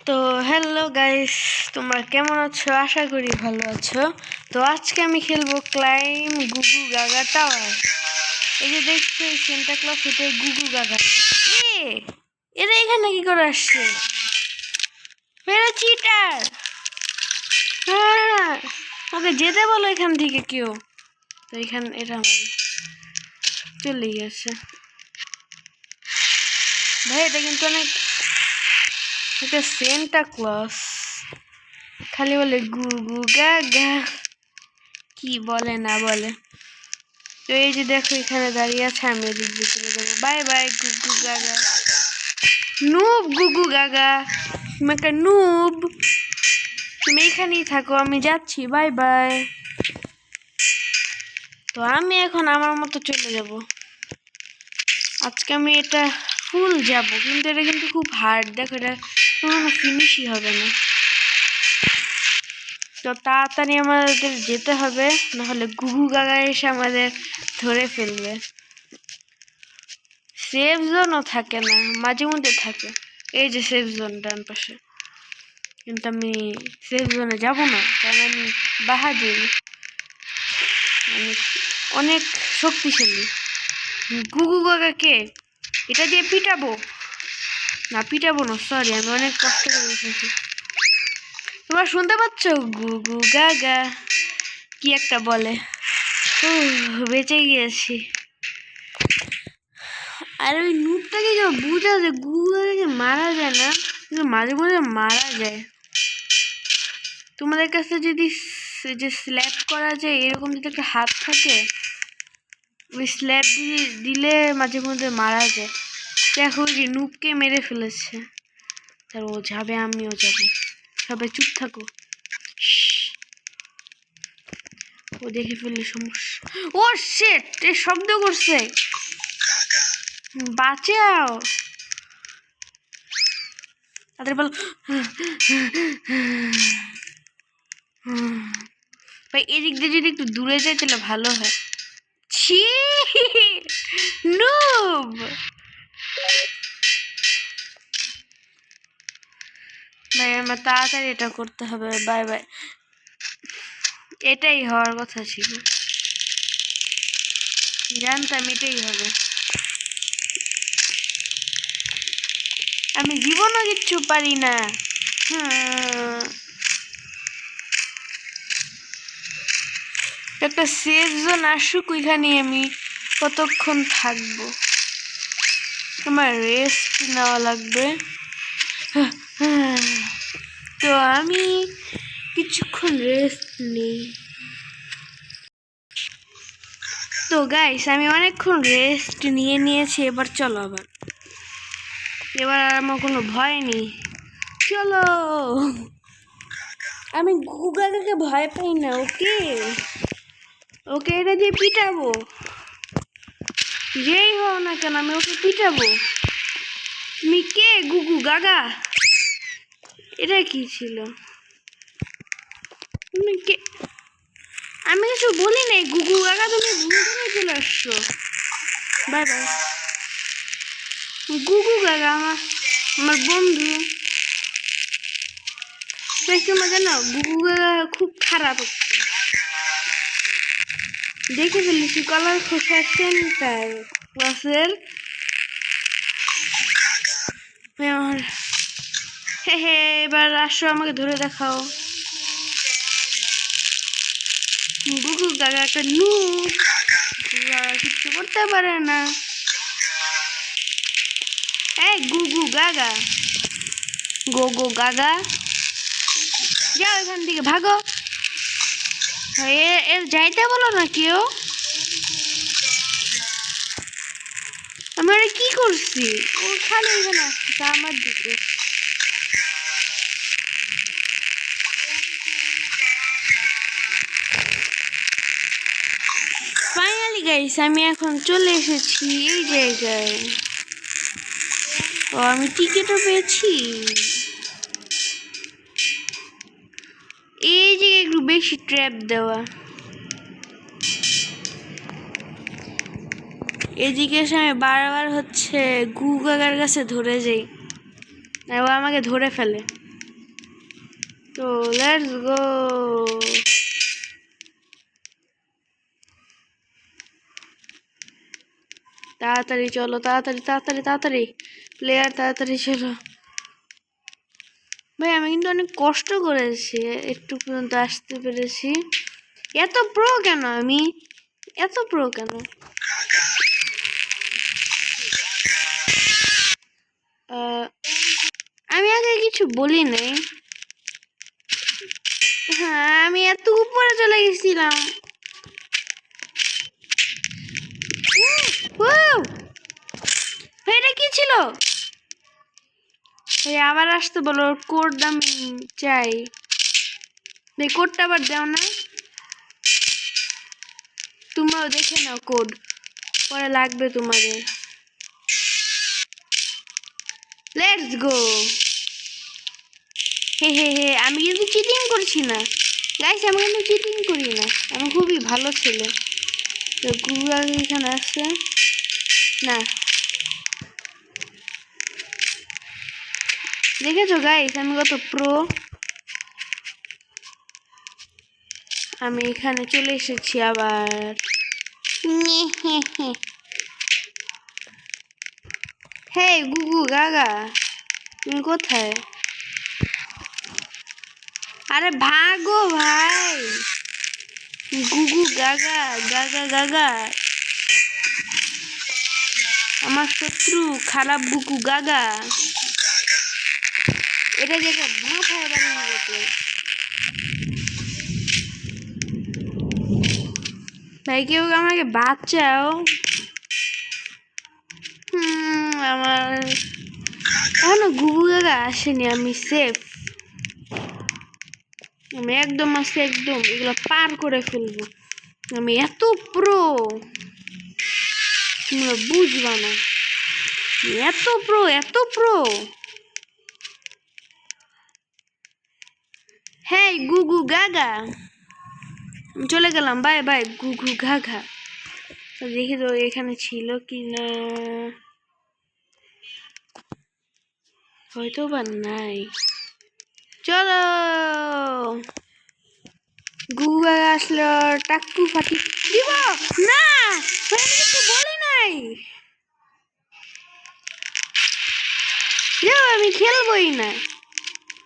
তো hello guys, তোমরা কেমন আছো? আশা করি ভালো আছো। তো আজকে আমি খেলবো ক্লাইম গুগু গাগা টাওয়ার। এই যে দেখছো সেন্টা ক্লজ এটা গুগু গাগা। এরা এখানে কি করে আসছে? এরা চিটার। হ্যাঁ, ওকে যেতে বলো এখান থেকে কেউ। তো এখানে এরা চলে গেছে। ভাই এটা কিন্তু অনেক এটা সেন্টা ক্লজ খালি বলে গুগু গাগা, কি বলে না বলে। তো এই যে দেখো এখানে দাঁড়িয়ে আছে, আমি এদিক দিয়ে চলে যাবো। Bye bye goo goo gaga. Noob goo goo gaga, তুমি একটা নুব, তুমি এখানেই থাকো, আমি যাচ্ছি, বাই বাই। তো আমি এখন আমার মতো চলে যাব। আজকে আমি এটা ফুল যাব, কিন্তু এটা কিন্তু খুব হার্ড। দেখো এটা কোনো ফিনিশই হবে না। তো তাড়াতাড়ি আমাদের যেতে হবে, নাহলে গুগু গাগা এসে আমাদের ধরে ফেলবে। সেফ জোনও থাকে না, মাঝে মধ্যে থাকে। এই যে সেফ জোন ডান পাশে, কিন্তু আমি সেফ জোনে যাব না, কারণ আমি বাহাদুর, আমি অনেক শক্তিশালী। গুগু গাগাকে এটা দিয়ে পিটাবো না, পিটাবো না, সরি, আমি অনেক কষ্ট করে উঠেছি। তোমরা শুনতে পাচ্ছ গুগু গাগা কি একটা বলে। বেঁচে গিয়েছি। আর ওই নুটটাকে যে বুঝা যায় গুগু মারা যায় না, কিন্তু মাঝে মাঝে মারা যায়। তোমাদের কাছে যদি যে স্ল্যাপ করা যায় এরকম যদি একটা হাত থাকে, ওই স্ল্যাপ দিলে মাঝে মধ্যে মারা যায়। দেখো ওই যে নুপকে মেরে ফেলেছে, তার ও যাবে, আমিও যাব। সবাই চুপ থাকো, ও দেখে ফেললে সমস্যা। ও শিট, এ শব্দ করছে, বাঁচাও তাদের বলো। ভাই এদিক দিয়ে যদি একটু দূরে যায় তাহলে ভালো হয়। ছি নুব, ভাই আমার তাড়াতাড়ি এটা করতে হবে। বাই বাই, এটাই হওয়ার কথা ছিল, জানতাম এটাই হবে। আমি জীবনও কিচ্ছু পারি না। একটা সেফ জোন আসুক, ওইখানে আমি কতক্ষণ থাকবো, আমার রেস্ট নেওয়া লাগবে। তো আমি কিছুক্ষণ রেস্ট নেই। তো গাইস আমি অনেকক্ষণ রেস্ট নিয়েছি, এবার চলো আবার, এবার আর আমার কোনো ভয় নেই, চলো। আমি গুগাকে ভয় পাই না, ওকে ওকে এটা দিয়ে পিটাবো, যেই হও না কেন আমি ওকে পিটাবো। তুমি কে গুগু গাগা? এটা কি ছিল? তুমি কে? আমি কিছু বলি নাই গুগু গাগা, তুমি ভুল করে চলে আসছো। By bye. গুগু গাগা আমার বন্ধু। তোমরা জানো গুগু গাগা খুব খারাপ, দেখে ফেলেছি কলার খোসা সেন্টার ক্লাসের। হে এবার আসো, আমাকে ধরে দেখাও। গুগু গাগা একটা নুব, কিচ্ছু করতে পারে না। এই গুগু গাগা, গো গাগা, যাও এখান থেকে, ভাগো। এর যাইতে বলো না কেউ। আমি কি করছি? ও খালি এখানে আসছে আমার দিকে। ফাইনালি গাইস আমি এখন চলে এসেছি এই জায়গায়। ও আমি টিকিটও পেয়েছি। এই জায়গায় একটু বেশি ট্র্যাপ দেওয়া, এদিকে এসে আমি বারবার হচ্ছে গুগাগার কাছে ধরে যাই, ও আমাকে ধরে ফেলে। তো লেটস গো। তাড়াতাড়ি চলো, তাড়াতাড়ি তাড়াতাড়ি তাড়াতাড়ি প্লেয়ার, তাড়াতাড়ি চলো। ভাই আমি কিন্তু অনেক কষ্ট করেছি, একটু পর্যন্ত আসতে পেরেছি। এত প্রো কেন আমি, এত প্রো কেন? আমি আগে কিছু বলি নাই। হ্যাঁ আমি এত উপরে চলে গেছিলাম। এটা কি ছিল? আবার আসতে বলো, কোড আমি চাই। এই কোডটা আবার দাও না, তোমরাও দেখে নাও কোড, পরে লাগবে তোমাদের। Let's go. হে হে হে, আমি কিন্তু চিটিং করছি না গাইস, আমি কিন্তু চিটিং করি না, আমি খুবই ভালো ছেলে। তো গুগল এখানে আছে না, দেখেছো গাইস আমি কত প্রো। আমি এখানে চলে এসেছি আবার। হে গুগু গাগা, তুমি কোথায়? আরে ভাগো ভাই, গুগু গাগা গাগা গাগা, আমার শত্রু খারাপ গুগু গাগা। এটা দেখে মাথায় বানিয়ে গেছে। ভাই কেউ আমাকে বাঁচাও। আমার এখনো গুগু গাগা আসেনি, আমি সেফ, আমি একদম আছি, একদম এগুলো পার করে ফেলবো। আমি এত প্রো, তোমরা বুঝবা না, এত প্রো এত প্রো। হ্যাঁ গুগু গাগা, আমি চলে গেলাম, বাই বাই গুগু গাগা। দেখি তো এখানে ছিল কি না, হয়তো বা নাই। চলো গুগু গাগা আসলো, টাক্কু ফাটি দিব না, আমি কিছু বলি নাই। আমি খেলবই না।